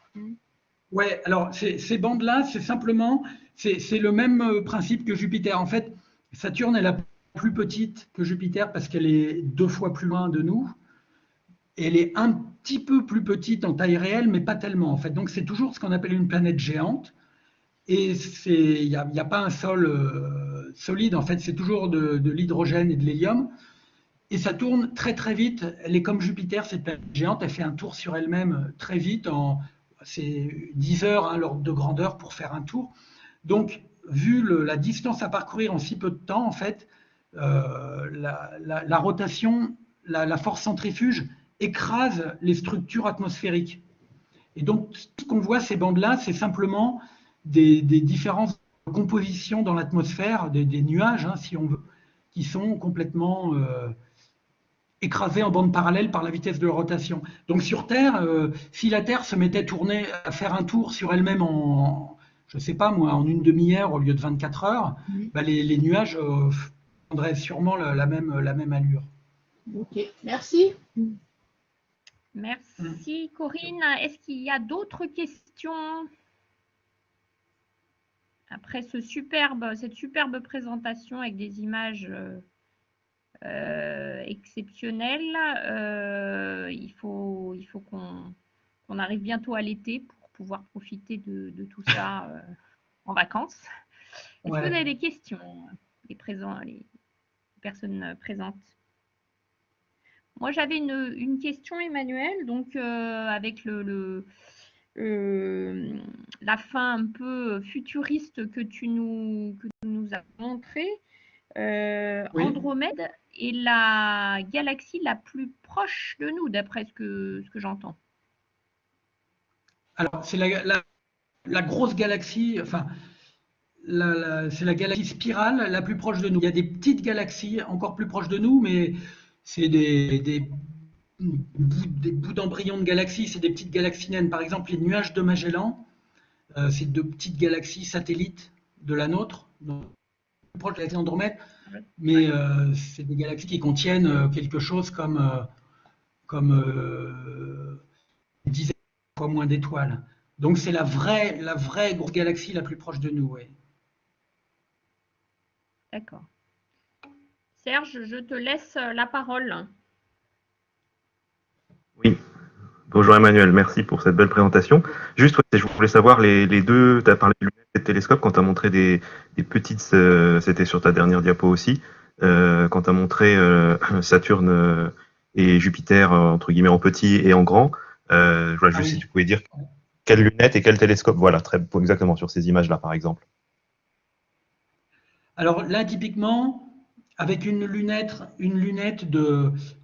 ouais, alors ces bandes-là, c'est simplement, c'est le même principe que Jupiter. En fait, Saturne est la plus petite que Jupiter parce qu'elle est 2 fois plus loin de nous. Elle est un petit peu plus petite en taille réelle, mais pas tellement en fait. Donc c'est toujours ce qu'on appelle une planète géante. Et il n'y a pas un sol solide en fait. C'est toujours de l'hydrogène et de l'hélium. Et ça tourne très très vite. Elle est comme Jupiter, cette planète géante. Elle fait un tour sur elle-même très vite. C'est 10 heures hein, l'ordre de grandeur pour faire un tour. Donc, vu la distance à parcourir en si peu de temps, en fait, la rotation, la force centrifuge écrase les structures atmosphériques. Et donc, ce qu'on voit, ces bandes-là, c'est simplement des différences de composition dans l'atmosphère, des nuages, hein, si on veut, qui sont complètement écrasés en bande parallèle par la vitesse de leur rotation. Donc sur Terre, si la Terre se mettait tourner, à faire un tour sur elle-même je ne sais pas moi, en une demi-heure au lieu de 24 heures, Mhm. bah les nuages prendraient sûrement la même allure. Ok, merci. Merci Corinne. Est-ce qu'il y a d'autres questions après cette superbe présentation avec des images exceptionnelles? Il faut qu'on arrive bientôt à l'été pour pouvoir profiter de tout ça en vacances. Est-ce que vous avez Ouais. des questions, les personnes présentes? Moi, j'avais une question, Emmanuel, donc avec euh, la fin un peu futuriste que tu nous as montré. Oui. Andromède est la galaxie la plus proche de nous, d'après ce que j'entends. Alors, c'est la grosse galaxie, enfin, c'est la galaxie spirale la plus proche de nous. Il y a des petites galaxies encore plus proches de nous, mais c'est des bouts d'embryons de galaxies, c'est des petites galaxies naines. Par exemple, les nuages de Magellan, c'est de petites galaxies satellites de la nôtre, donc plus proche de la galaxie Andromède, mais c'est des galaxies qui contiennent quelque chose comme 10 fois moins d'étoiles. Donc c'est la vraie grosse galaxie la plus proche de nous. Ouais. D'accord. Serge, je te laisse la parole. Oui, Bonjour Emmanuel, merci pour cette belle présentation. Juste, ouais, je voulais savoir les deux, tu as parlé de lunettes et de télescope quand tu as montré des petites, c'était sur ta dernière diapo aussi, quand tu as montré Saturne et Jupiter, entre guillemets, en petit et en grand. Voilà, Ah juste si oui. tu pouvais dire quelles lunettes et quel télescope, voilà, très exactement sur ces images-là, par exemple. Alors là, typiquement, avec une lunette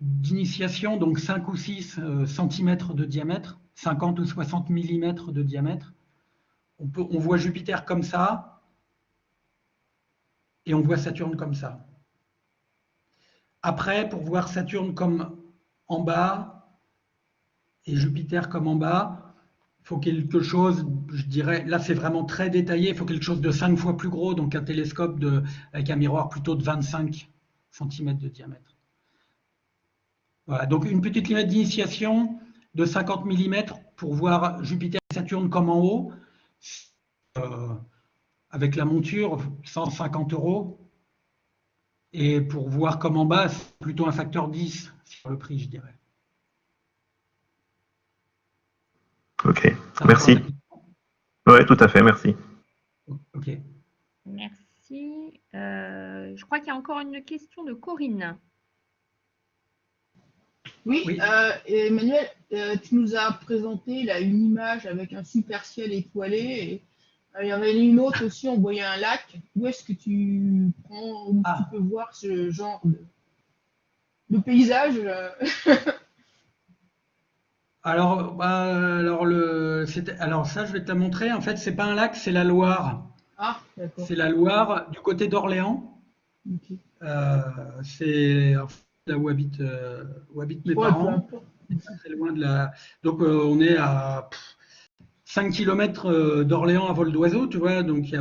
d'initiation, donc 5 ou 6 centimètres de diamètre, 50 ou 60 millimètres de diamètre, on voit Jupiter comme ça et on voit Saturne comme ça. Après, pour voir Saturne comme en bas et Jupiter comme en bas, il faut quelque chose, je dirais, là c'est vraiment très détaillé, il faut quelque chose de 5 fois plus gros, donc un télescope avec un miroir plutôt de 25 centimètres de diamètre. Voilà, donc une petite lunette d'initiation de 50 millimètres pour voir Jupiter et Saturne comme en haut, avec la monture, 150 €. Et pour voir comme en bas, c'est plutôt un facteur 10 sur le prix, je dirais. Ok, Ça répond à ta merci. question. Ouais, tout à fait, merci. Ok. Merci. Je crois qu'il y a encore une question de Corinne. Oui, Oui. Emmanuel, tu nous as présenté là, une image avec un super ciel étoilé. Et, il y en avait une autre aussi, on voyait un lac. Où est-ce que tu prends, où tu Ah, peux voir ce genre de paysage alors, alors ça, je vais te la montrer. En fait, c'est pas un lac, c'est la Loire. Ah, d'accord. C'est la Loire du côté d'Orléans. Ok. C'est là où habitent mes Ouais, peu parents. importe. C'est pas très loin de la. Donc, on est à 5 km d'Orléans à vol d'oiseau, tu vois. Donc,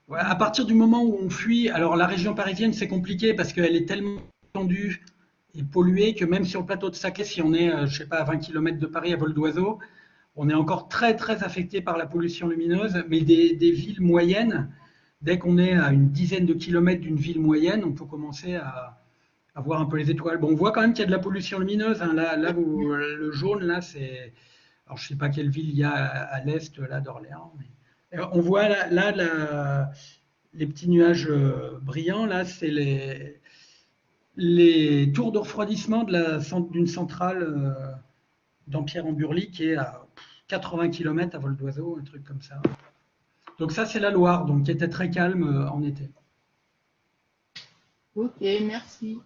ouais, à partir du moment où on fuit, alors la région parisienne, c'est compliqué parce qu'elle est tellement étendue et polluée que même sur le plateau de Saclay, si on est, je sais pas, à 20 km de Paris à vol d'oiseau, on est encore très, très affecté par la pollution lumineuse. Mais des villes moyennes, dès qu'on est à une dizaine de kilomètres d'une ville moyenne, on peut commencer à voir un peu les étoiles. Bon, on voit quand même qu'il y a de la pollution lumineuse, hein. Là le jaune, là, c'est. Alors, je ne sais pas quelle ville il y a à l'est là d'Orléans. Mais on voit les petits nuages brillants. Là, c'est les tours de refroidissement d'une centrale d'Ampierre-en-Burly qui est à 80 km à vol d'oiseau, un truc comme ça. Donc ça, c'est la Loire, donc qui était très calme en été. Ok, merci.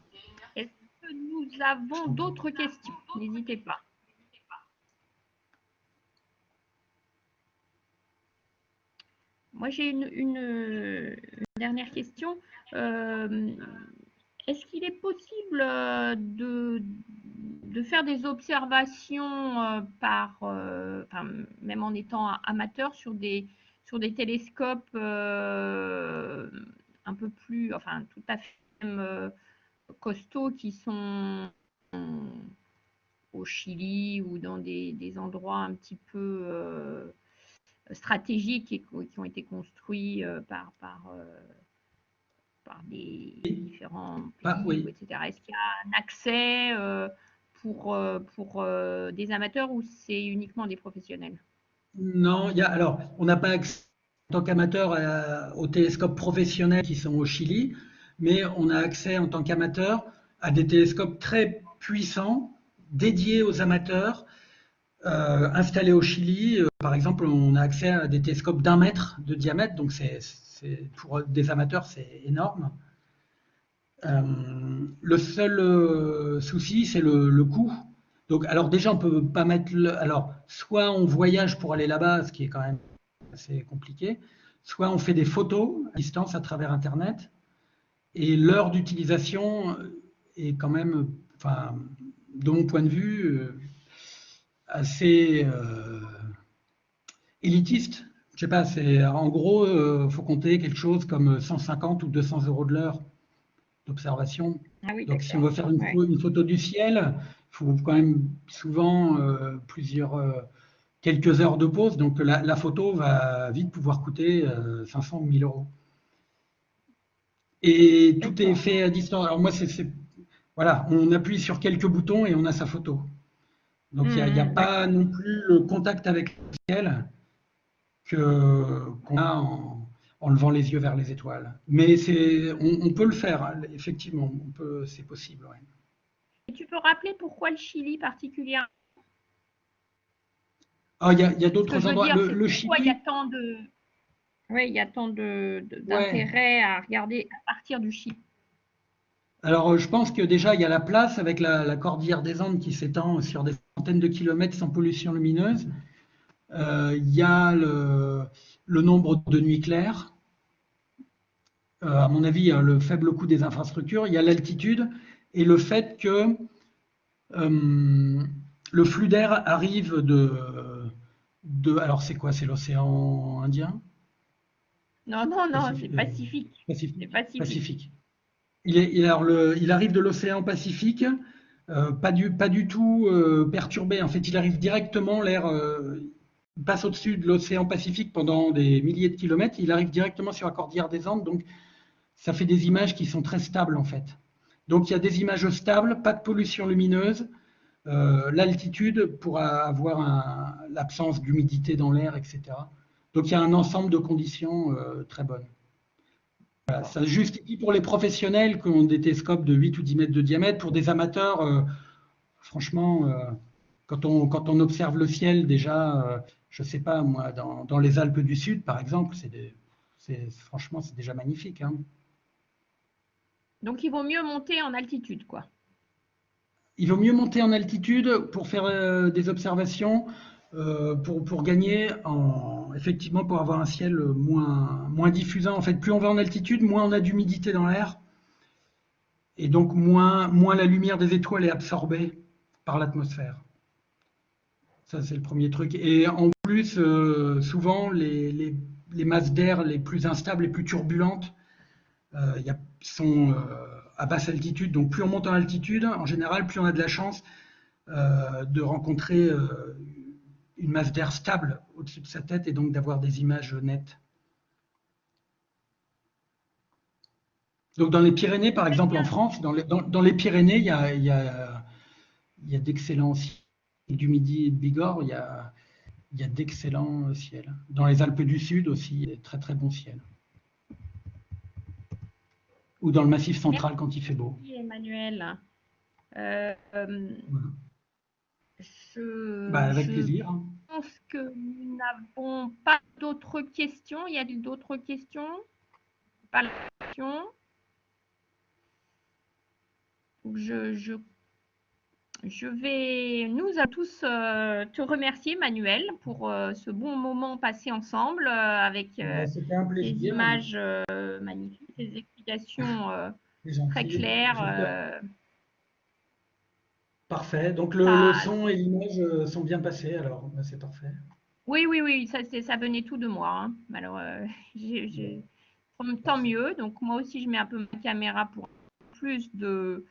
Est-ce que nous avons d'autres questions? N'hésitez pas. Moi, j'ai une dernière question. Est-ce qu'il est possible de faire des observations enfin, même en étant amateur sur des télescopes un peu plus, enfin tout à fait costauds qui sont au Chili ou dans des endroits un petit peu stratégiques et qui ont été construits par des différents Ah, pays, oui. etc. Est-ce qu'il y a un accès pour des amateurs ou c'est uniquement des professionnels? Non, alors, on n'a pas accès en tant qu'amateur aux télescopes professionnels qui sont au Chili, mais on a accès en tant qu'amateur à des télescopes très puissants, dédiés aux amateurs, installés au Chili. Par exemple, on a accès à des télescopes d'1 mètre de diamètre, donc pour des amateurs, c'est énorme. Le seul souci, c'est le coût. Donc, alors déjà, on peut pas mettre. Alors, soit on voyage pour aller là-bas, ce qui est quand même assez compliqué, soit on fait des photos à distance à travers Internet, et l'heure d'utilisation est quand même, enfin, de mon point de vue, assez élitiste. Je sais pas, en gros, faut compter quelque chose comme 150 ou 200 € de l'heure d'observation. Ah oui, Donc, si on d'accord. veut faire une, Ouais. une photo du ciel, il faut quand même souvent quelques heures de pause. Donc, la photo va vite pouvoir coûter 500 ou 1000 €. Et tout est fait à distance. Alors, moi, voilà, on appuie sur quelques boutons et on a sa photo. Donc il n'y a pas non plus le contact avec le ciel qu'on a en levant les yeux vers les étoiles. Mais on peut le faire, hein, effectivement, c'est possible. Ouais. Et tu peux rappeler pourquoi le Chili particulièrement? Ah, il y a Ce que d'autres je veux endroits. dire, c'est Le pourquoi il y a Chili, tant de, ouais, il y a tant ouais. d'intérêt à regarder à partir du Chili. Alors, je pense que déjà, il y a la place avec la cordillère des Andes qui s'étend sur des centaines de kilomètres sans pollution lumineuse. Il y a le nombre de nuits claires. À mon avis, le faible coût des infrastructures. Il y a l'altitude et le fait que le flux d'air arrive alors, c'est quoi? C'est l'océan Indien? Non, non, non, c'est Pacifique, Pacifique. C'est Pacifique. Pacifique. Pacifique. Il arrive de l'océan Pacifique, pas du tout perturbé. En fait, il arrive directement, l'air passe au-dessus de l'océan Pacifique pendant des milliers de kilomètres. Il arrive directement sur la cordillère des Andes, donc ça fait des images qui sont très stables en fait. Donc il y a des images stables, pas de pollution lumineuse, l'altitude pour avoir l'absence d'humidité dans l'air, etc. Donc il y a un ensemble de conditions très bonnes. Voilà, ça justifie pour les professionnels qui ont des télescopes de 8 ou 10 mètres de diamètre. Pour des amateurs, franchement, quand on observe le ciel, déjà, je ne sais pas, moi, dans les Alpes du Sud, par exemple, franchement, c'est déjà magnifique. Hein. Donc, il vaut mieux monter en altitude, quoi. Il vaut mieux monter en altitude pour faire des observations, pour gagner effectivement, pour avoir un ciel moins diffusant. En fait, plus on va en altitude, moins on a d'humidité dans l'air. Et donc, moins la lumière des étoiles est absorbée par l'atmosphère. Ça, c'est le premier truc. Et en plus, souvent, les masses d'air les plus instables, les plus turbulentes, sont à basse altitude. Donc, plus on monte en altitude, en général, plus on a de la chance de rencontrer une masse d'air stable au-dessus de sa tête et donc d'avoir des images nettes. Donc, dans les Pyrénées, par exemple, en France, dans les Pyrénées, il y a d'excellents ciels. Du Midi et de Bigorre, il y a d'excellents ciels. Dans les Alpes du Sud aussi, il y a très très bons ciels. Ou dans le Massif central quand il fait beau. Merci Emmanuel. Voilà. Avec Je plaisir. pense que nous n'avons pas d'autres questions. Y a-t-il d'autres questions? Pas de questions. Je vais, nous allons tous te remercier, Emmanuel, pour ce bon moment passé ensemble avec C'était un ces plaisir. images magnifiques, ces explications C'est très gentil. claires. Parfait. Donc le son et l'image sont bien passés, alors c'est parfait. Oui, oui, oui, ça venait tout de moi. Hein. Alors, tant mieux. Donc, moi aussi, je mets un peu ma caméra pour plus de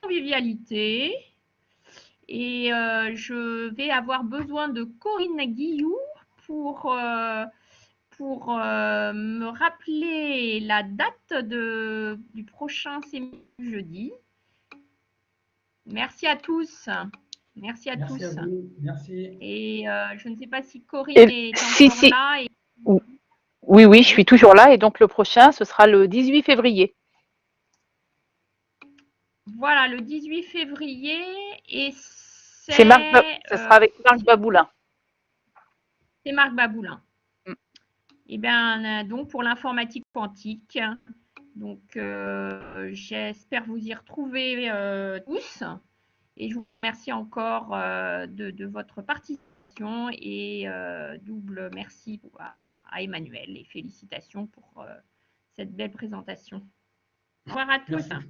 convivialité. Et je vais avoir besoin de Corinne Guillou pour me rappeler la date du prochain séminaire jeudi. Merci à tous. Merci à Merci tous. à vous. Merci. Et je ne sais pas si Corinne est encore là. Oui, oui, je suis toujours là. Et donc, le prochain, ce sera le 18 février. Voilà, le 18 février. Et ce sera avec Marc Baboulin. C'est Marc Baboulin. Et bien, donc, pour l'informatique quantique. Donc, j'espère vous y retrouver tous. Et je vous remercie encore de votre participation et double merci à Emmanuel et félicitations pour cette belle présentation. Au revoir à tous. Merci.